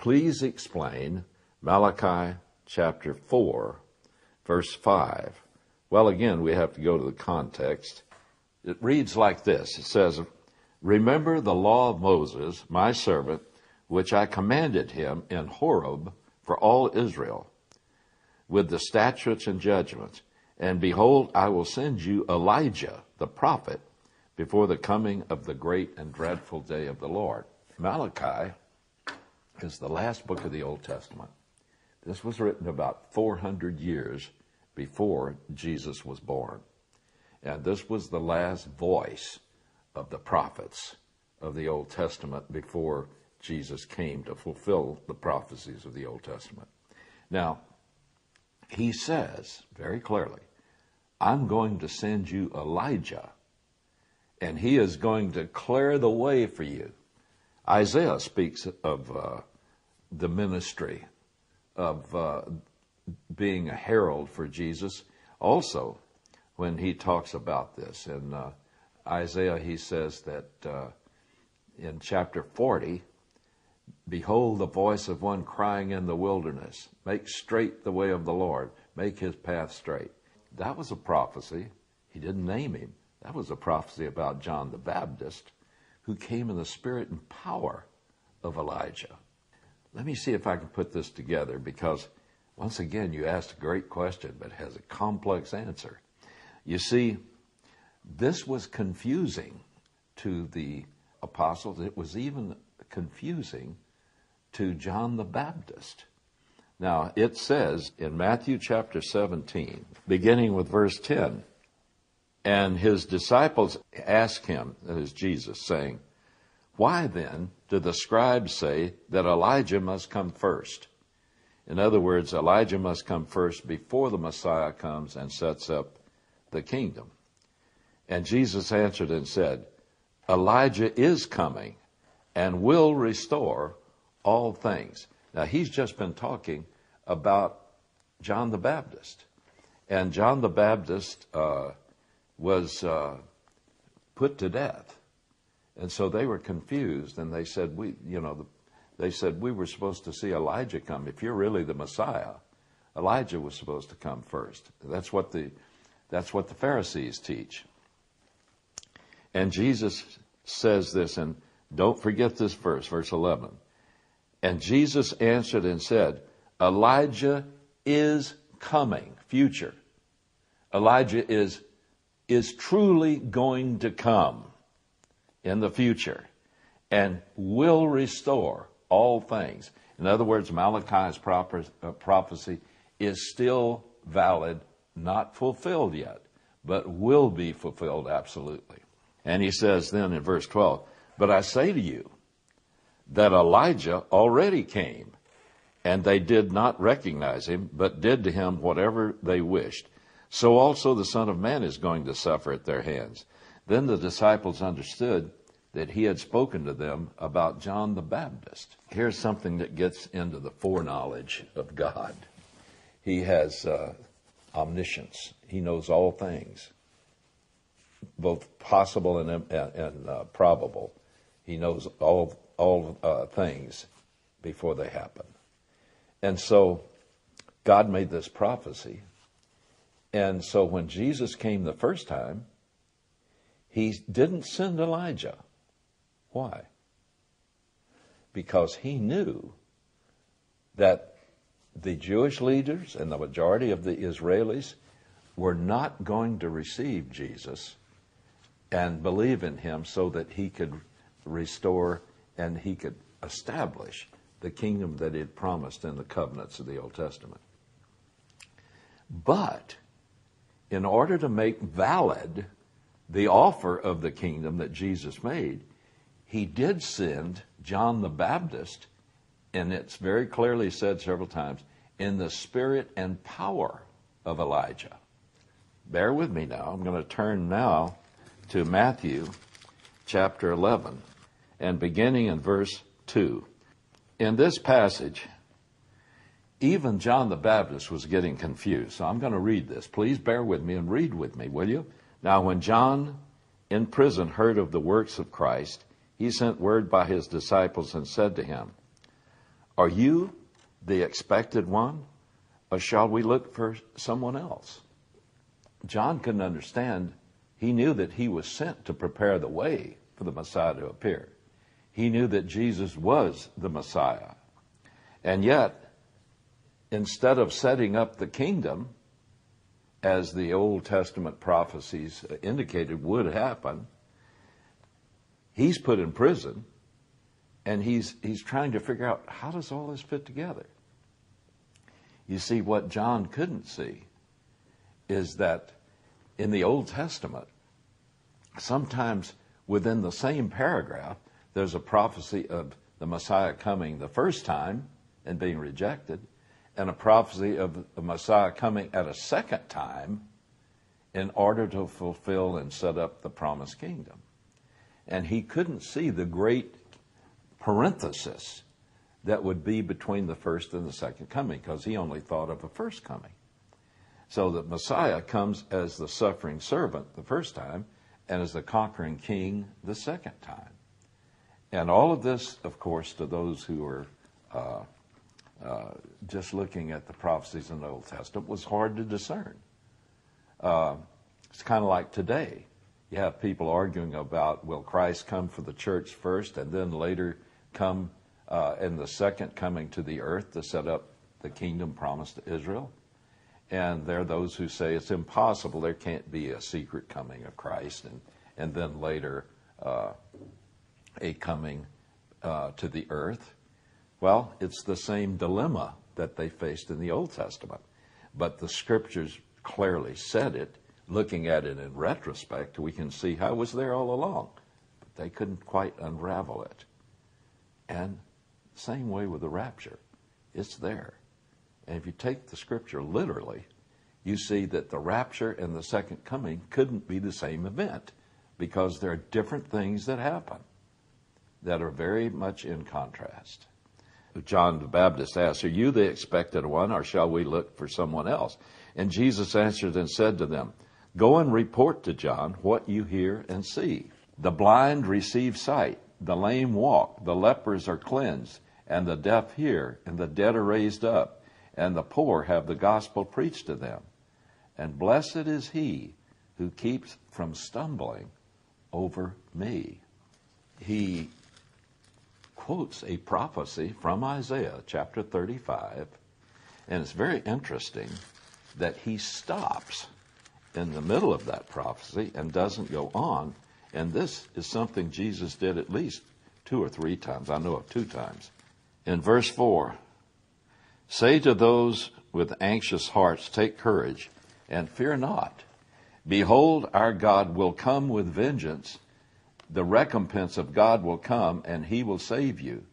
please explain Malachi chapter 4, verse 5. Well, again, we have to go to the context. It reads like this. It says, remember the law of Moses, my servant, which I commanded him in Horeb for all Israel, with the statutes and judgments. And behold, I will send you Elijah, the prophet, before the coming of the great and dreadful day of the Lord. Malachi is the last book of the Old Testament. This was written about 400 years before Jesus was born. And this was the last voice of the prophets of the Old Testament before Jesus came to fulfill the prophecies of the Old Testament. Now, he says very clearly, I'm going to send you Elijah, and he is going to clear the way for you. Isaiah speaks of the ministry of being a herald for Jesus. Also, when he talks about this in Isaiah, he says that in chapter 40, behold the voice of one crying in the wilderness, make straight the way of the Lord, make his path straight. That was a prophecy. He didn't name him. That was a prophecy about John the Baptist, who came in the spirit and power of Elijah. Let me see if I can put this together, because once again, you asked a great question, but it has a complex answer. You see, this was confusing to the apostles. It was even confusing to John the Baptist. Now, it says in Matthew chapter 17, beginning with verse 10, and his disciples asked him, that is Jesus, saying, why then do the scribes say that Elijah must come first? In other words, Elijah must come first before the Messiah comes and sets up the kingdom. And Jesus answered and said, Elijah is coming and will restore all things. Now, he's just been talking about John the Baptist. And John the Baptist was put to death. And so they were confused, and they said, we were supposed to see Elijah come. If you're really the Messiah, Elijah was supposed to come first. That's what the Pharisees teach. And Jesus says this, and don't forget this verse, verse 11. And Jesus answered and said, Elijah is coming, future. Elijah is truly going to come in the future and will restore all things. In other words, Malachi's prophecy is still valid, not fulfilled yet, but will be fulfilled absolutely. And he says then in verse 12, but I say to you that Elijah already came, and they did not recognize him, but did to him whatever they wished. So also the Son of Man is going to suffer at their hands. Then the disciples understood that he had spoken to them about John the Baptist. Here's something that gets into the foreknowledge of God. He has omniscience. He knows all things, both possible and probable. He knows all things before they happen. And so God made this prophecy. And so when Jesus came the first time, he didn't send Elijah. Why? Because he knew that the Jewish leaders and the majority of the Israelis were not going to receive Jesus and believe in him so that he could restore and he could establish the kingdom that he had promised in the covenants of the Old Testament. But in order to make valid the offer of the kingdom that Jesus made, he did send John the Baptist, and it's very clearly said several times, in the spirit and power of Elijah. Bear with me now. I'm going to turn now to Matthew chapter 11, and beginning in verse 2. In this passage, even John the Baptist was getting confused. So I'm going to read this. Please bear with me and read with me, will you? Now, when John in prison heard of the works of Christ, he sent word by his disciples and said to him, Are you the expected one, or shall we look for someone else? John couldn't understand. He knew that he was sent to prepare the way for the Messiah to appear. He knew that Jesus was the Messiah. And yet, instead of setting up the kingdom, as the Old Testament prophecies indicated would happen, he's put in prison, and he's trying to figure out, how does all this fit together? You see, what John couldn't see is that in the Old Testament, sometimes within the same paragraph, there's a prophecy of the Messiah coming the first time and being rejected, and a prophecy of the Messiah coming at a second time in order to fulfill and set up the promised kingdom. And he couldn't see the great parenthesis that would be between the first and the second coming, because he only thought of the first coming. So the Messiah comes as the suffering servant the first time, and as the conquering king the second time. And all of this, of course, to those who are just looking at the prophecies in the Old Testament, was hard to discern. It's kind of like today. You have people arguing about, will Christ come for the church first and then later come in the second coming to the earth to set up the kingdom promised to Israel? And there are those who say it's impossible. There can't be a secret coming of Christ and then later a coming to the earth. Well, it's the same dilemma that they faced in the Old Testament. But the Scriptures clearly said it. Looking at it in retrospect, we can see how it was there all along. But they couldn't quite unravel it. And same way with the rapture. It's there. And if you take the Scripture literally, you see that the rapture and the second coming couldn't be the same event, because there are different things that happen that are very much in contrast. John the Baptist asked, "Are you the expected one, or shall we look for someone else?" And Jesus answered and said to them, "Go and report to John what you hear and see. The blind receive sight, the lame walk, the lepers are cleansed, and the deaf hear, and the dead are raised up, and the poor have the gospel preached to them. And blessed is he who keeps from stumbling over me." He quotes a prophecy from Isaiah chapter 35, and it's very interesting that he stops in the middle of that prophecy and doesn't go on. And this is something Jesus did at least 2 or 3 times. I know of 2 times. In verse 4, "Say to those with anxious hearts, take courage and fear not. Behold, our God will come with vengeance. The recompense of God will come, and he will save you.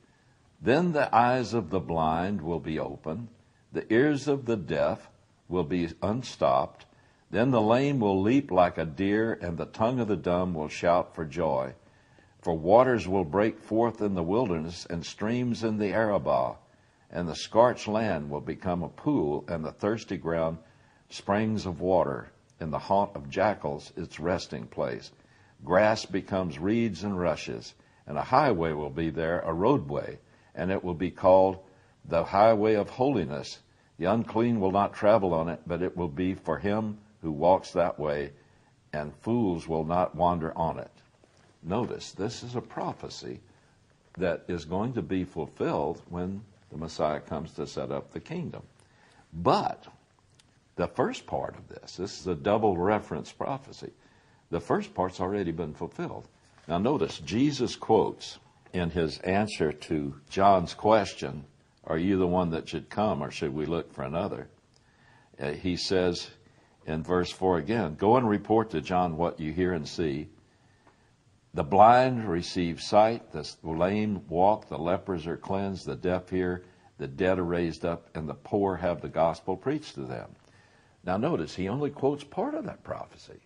Then the eyes of the blind will be opened, the ears of the deaf will be unstopped. Then the lame will leap like a deer, and the tongue of the dumb will shout for joy. For waters will break forth in the wilderness, and streams in the Arabah. And the scorched land will become a pool, and the thirsty ground springs of water. In the haunt of jackals its resting place. Grass becomes reeds and rushes, and a highway will be there, a roadway, and it will be called the highway of holiness. The unclean will not travel on it, but it will be for him who walks that way, and fools will not wander on it." Notice, this is a prophecy that is going to be fulfilled when the Messiah comes to set up the kingdom. But the first part of this is a double reference prophecy. The first part's already been fulfilled. Now notice, Jesus quotes in his answer to John's question, "Are you the one that should come, or should we look for another?" He says in verse 4 again, "Go and report to John what you hear and see. The blind receive sight, the lame walk, the lepers are cleansed, the deaf hear, the dead are raised up, and the poor have the gospel preached to them." Now notice, he only quotes part of that prophecy,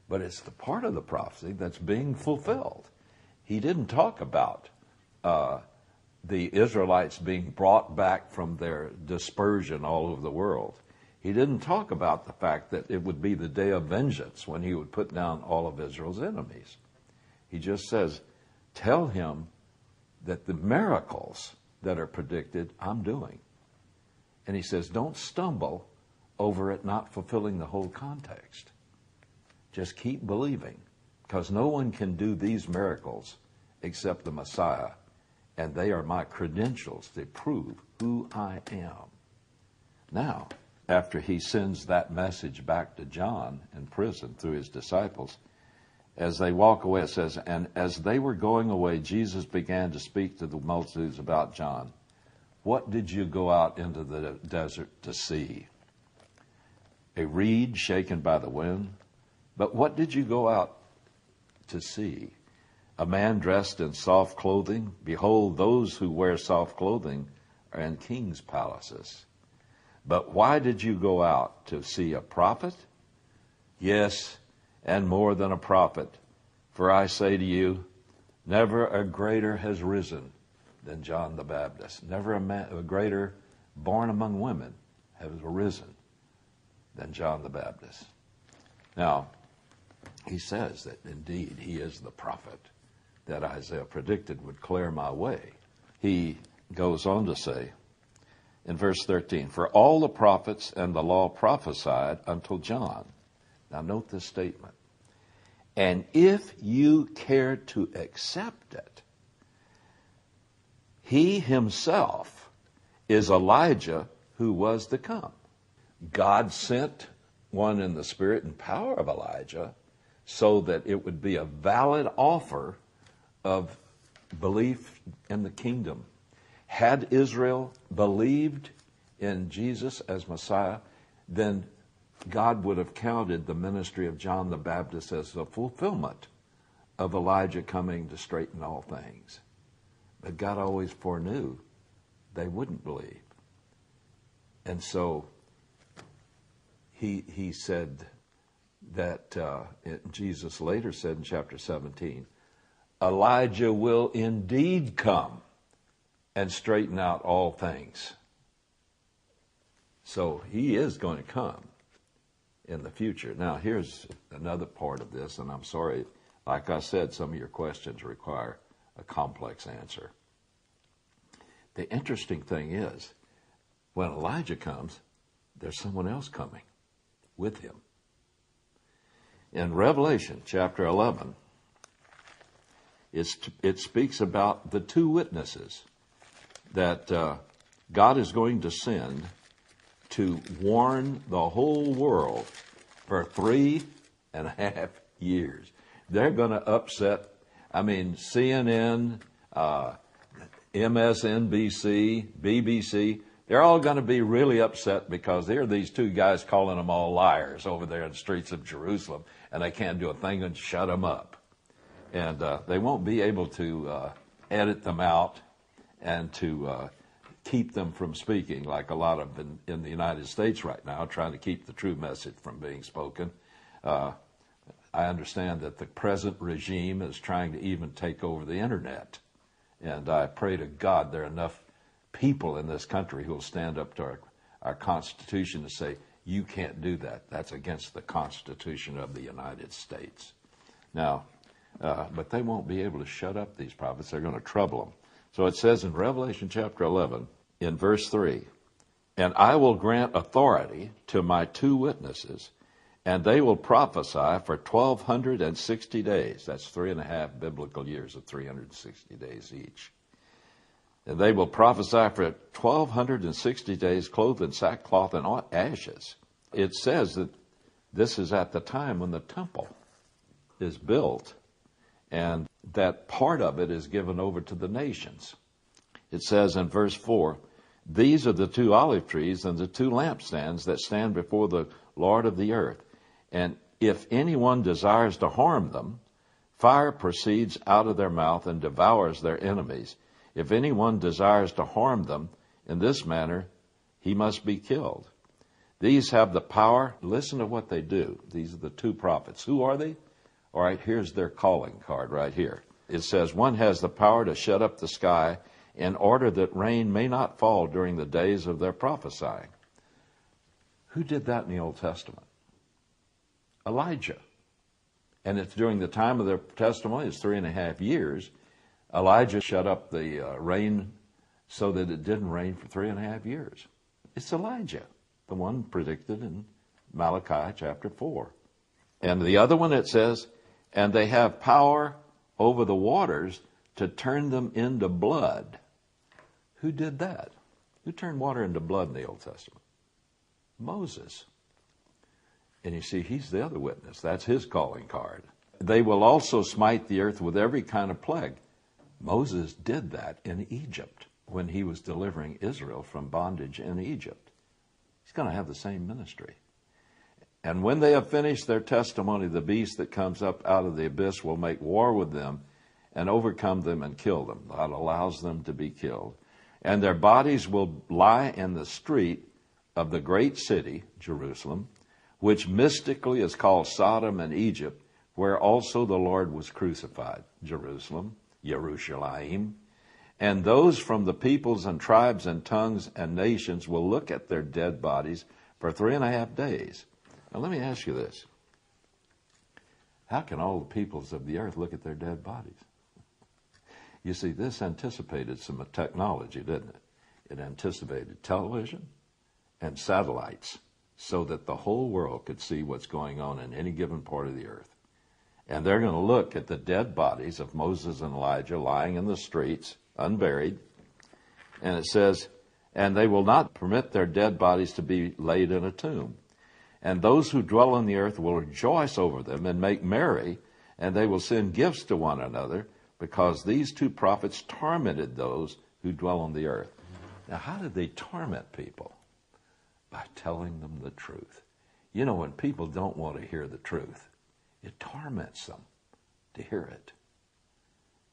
but it's the part of the prophecy that's being fulfilled. He didn't talk about the Israelites being brought back from their dispersion all over the world. He didn't talk about the fact that it would be the day of vengeance when he would put down all of Israel's enemies. He just says, tell him that the miracles that are predicted, I'm doing. And he says, don't stumble over it not fulfilling the whole context. Just keep believing, because no one can do these miracles except the Messiah, and they are my credentials to prove who I am. Now, after he sends that message back to John in prison through his disciples, as they walk away, it says, and as they were going away, Jesus began to speak to the multitudes about John. What did you go out into the desert to see? A reed shaken by the wind? But what did you go out to see? A man dressed in soft clothing? Behold, those who wear soft clothing are in kings' palaces. But why did you go out to see a prophet? Yes, and more than a prophet. For I say to you, never a greater has risen than John the Baptist. Never a greater born among women has arisen than John the Baptist. Now, he says that indeed he is the prophet that Isaiah predicted would clear my way. He goes on to say in verse 13, for all the prophets and the law prophesied until John. Now note this statement. And if you care to accept it, he himself is Elijah who was to come. God sent one in the spirit and power of Elijah so that it would be a valid offer of belief in the kingdom. Had Israel believed in Jesus as Messiah, then God would have counted the ministry of John the Baptist as the fulfillment of Elijah coming to straighten all things. But God always foreknew they wouldn't believe. And so he said that, Jesus later said in chapter 17, Elijah will indeed come and straighten out all things. So he is going to come in the future. Now, here's another part of this, and I'm sorry, like I said, some of your questions require a complex answer. The interesting thing is, when Elijah comes, there's someone else coming with him. In Revelation chapter 11, it speaks about the two witnesses that God is going to send to warn the whole world for 3.5 years. They're going to upset, CNN, MSNBC, BBC, they're all going to be really upset because there are these two guys calling them all liars over there in the streets of Jerusalem, and they can't do a thing and shut them up. And they won't be able to edit them out and to keep them from speaking, like a lot of in the United States right now, trying to keep the true message from being spoken. I understand that the present regime is trying to even take over the internet. And I pray to God there are enough people in this country who will stand up to our Constitution and say, you can't do that. That's against the Constitution of the United States. Now, but they won't be able to shut up these prophets. They're going to trouble them. So it says in Revelation chapter 11, in verse 3, and I will grant authority to my two witnesses, and they will prophesy for 1,260 days. That's 3.5 biblical years of 360 days each. And they will prophesy for 1,260 days, clothed in sackcloth and ashes. It says that this is at the time when the temple is built, and that part of it is given over to the nations. It says in verse 4, these are the two olive trees and the two lampstands that stand before the Lord of the earth. And if anyone desires to harm them, fire proceeds out of their mouth and devours their enemies. If anyone desires to harm them in this manner, he must be killed. These have the power. Listen to what they do. These are the two prophets. Who are they? All right, here's their calling card right here. It says, one has the power to shut up the sky in order that rain may not fall during the days of their prophesying. Who did that in the Old Testament? Elijah. And it's during the time of their testimony, it's 3.5 years. Elijah shut up the rain so that it didn't rain for 3.5 years. It's Elijah, the one predicted in Malachi chapter 4. And the other one, it says, and they have power over the waters to turn them into blood. Who did that? Who turned water into blood in the Old Testament? Moses. And you see, he's the other witness. That's his calling card. They will also smite the earth with every kind of plague. Moses did that in Egypt when he was delivering Israel from bondage in Egypt. He's going to have the same ministry. And when they have finished their testimony, the beast that comes up out of the abyss will make war with them and overcome them and kill them. God allows them to be killed. And their bodies will lie in the street of the great city, Jerusalem, which mystically is called Sodom and Egypt, where also the Lord was crucified. Jerusalem, Yerushalayim. And those from the peoples and tribes and tongues and nations will look at their dead bodies for 3.5 days. Now let me ask you this. How can all the peoples of the earth look at their dead bodies? You see, this anticipated some technology, didn't it? It anticipated television and satellites so that the whole world could see what's going on in any given part of the earth. And they're going to look at the dead bodies of Moses and Elijah lying in the streets, unburied. And it says, and they will not permit their dead bodies to be laid in a tomb. And those who dwell on the earth will rejoice over them and make merry, and they will send gifts to one another, because these two prophets tormented those who dwell on the earth. Now, how did they torment people? By telling them the truth. You know, when people don't want to hear the truth, it torments them to hear it.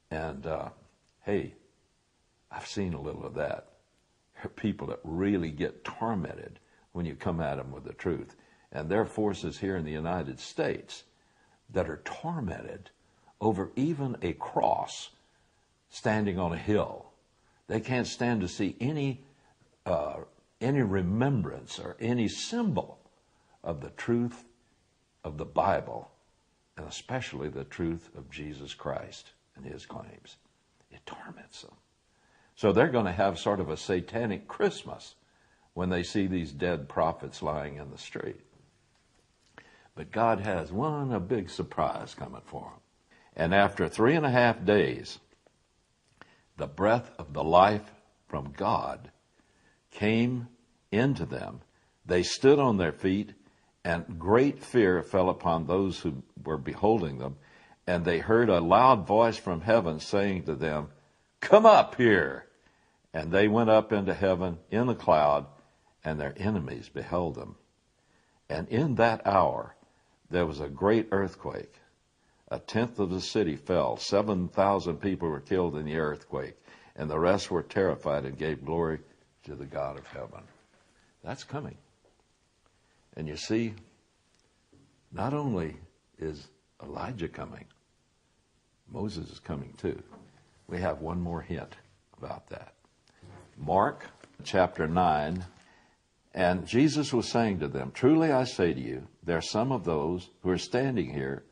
And, hey, I've seen a little of that. There are people that really get tormented when you come at them with the truth. And there are forces here in the United States that are tormented over even a cross standing on a hill. They can't stand to see any remembrance or any symbol of the truth of the Bible, and especially the truth of Jesus Christ and his claims. It torments them. So they're going to have sort of a satanic Christmas when they see these dead prophets lying in the street. But God has a big surprise coming for them. And after 3.5 days, the breath of the life from God came into them. They stood on their feet, and great fear fell upon those who were beholding them. And they heard a loud voice from heaven saying to them, "Come up here." And they went up into heaven in a cloud, and their enemies beheld them. And in that hour there was a great earthquake. 1/10 of the city fell. 7,000 people were killed in the earthquake, and the rest were terrified and gave glory to the God of heaven. That's coming. And you see, not only is Elijah coming, Moses is coming too. We have one more hint about that. Mark chapter 9, and Jesus was saying to them, "Truly I say to you, there are some of those who are standing here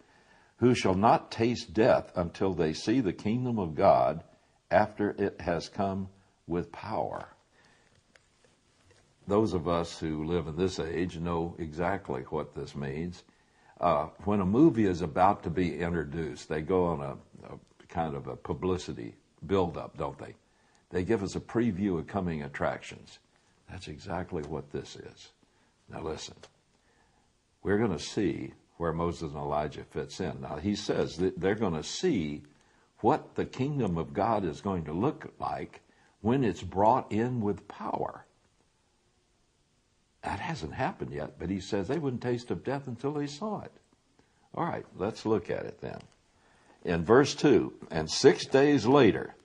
who shall not taste death until they see the kingdom of God after it has come with power." Those of us who live in this age know exactly what this means. When a movie is about to be introduced, they go on a kind of a publicity build-up, don't they? They give us a preview of coming attractions. That's exactly what this is. Now listen, we're going to see where Moses and Elijah fits in. Now he says that they're going to see what the kingdom of God is going to look like when it's brought in with power. That hasn't happened yet, but he says they wouldn't taste of death until they saw it. All right, let's look at it then. In verse 2, and 6 days later,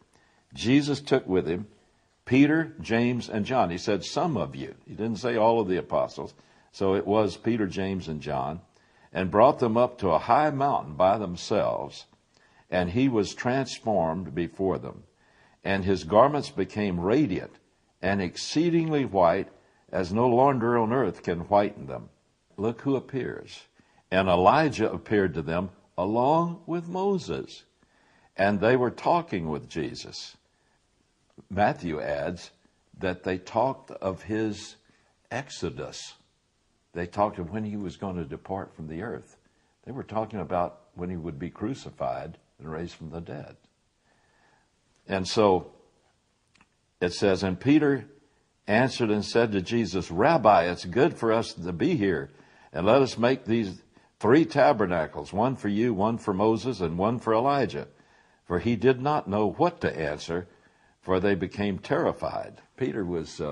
Jesus took with him Peter, James, and John. He said, some of you. He didn't say all of the apostles. So it was Peter, James, and John, and brought them up to a high mountain by themselves, and he was transformed before them. And his garments became radiant and exceedingly white, as no launder on earth can whiten them. Look who appears. And Elijah appeared to them along with Moses. And they were talking with Jesus. Matthew adds that they talked of his exodus. They talked of when he was going to depart from the earth. They were talking about when he would be crucified and raised from the dead. And so it says, and Peter answered and said to Jesus, Rabbi, it's good for us to be here, and let us make these 3 tabernacles, one for you, one for Moses, and one for Elijah. For he did not know what to answer, for they became terrified. Peter was,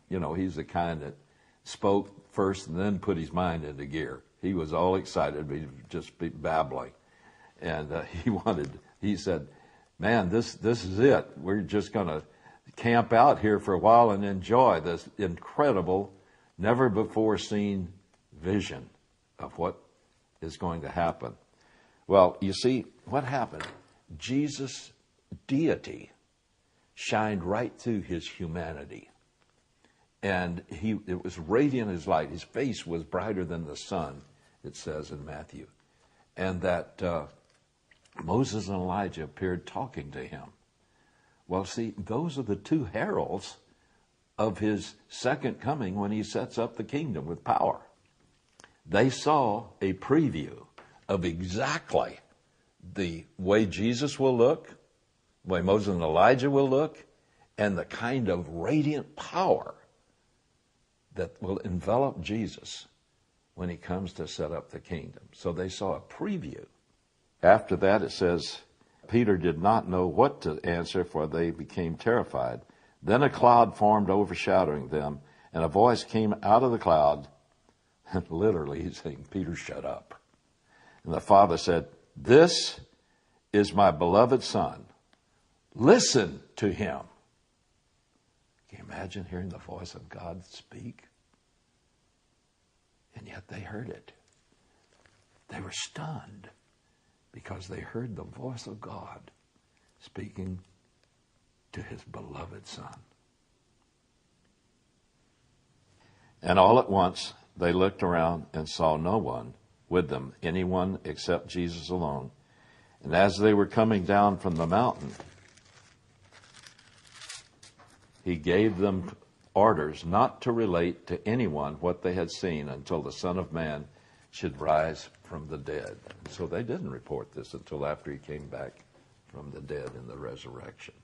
he's the kind that spoke first and then put his mind into gear. He was all excited, but he'd just be babbling. And he said, man, this is it. We're just going to camp out here for a while and enjoy this incredible, never before seen vision of what is going to happen. Well, you see, what happened? Jesus' deity shined right through his humanity. And it was radiant as light. His face was brighter than the sun, it says in Matthew. And that Moses and Elijah appeared talking to him. Well, see, those are the 2 heralds of his second coming when he sets up the kingdom with power. They saw a preview of exactly the way Jesus will look, the way Moses and Elijah will look, and the kind of radiant power that will envelop Jesus when he comes to set up the kingdom. So they saw a preview. After that, it says, Peter did not know what to answer, for they became terrified. Then a cloud formed overshadowing them, and a voice came out of the cloud, and literally he's saying, Peter, shut up. And the Father said, this is my beloved Son. Listen to him. Can you imagine hearing the voice of God speak? And yet they heard it. They were stunned because they heard the voice of God speaking to his beloved Son. And all at once they looked around and saw no one with them, anyone except Jesus alone. And as they were coming down from the mountain, he gave them orders not to relate to anyone what they had seen until the Son of Man should rise from the dead. So they didn't report this until after he came back from the dead in the resurrection.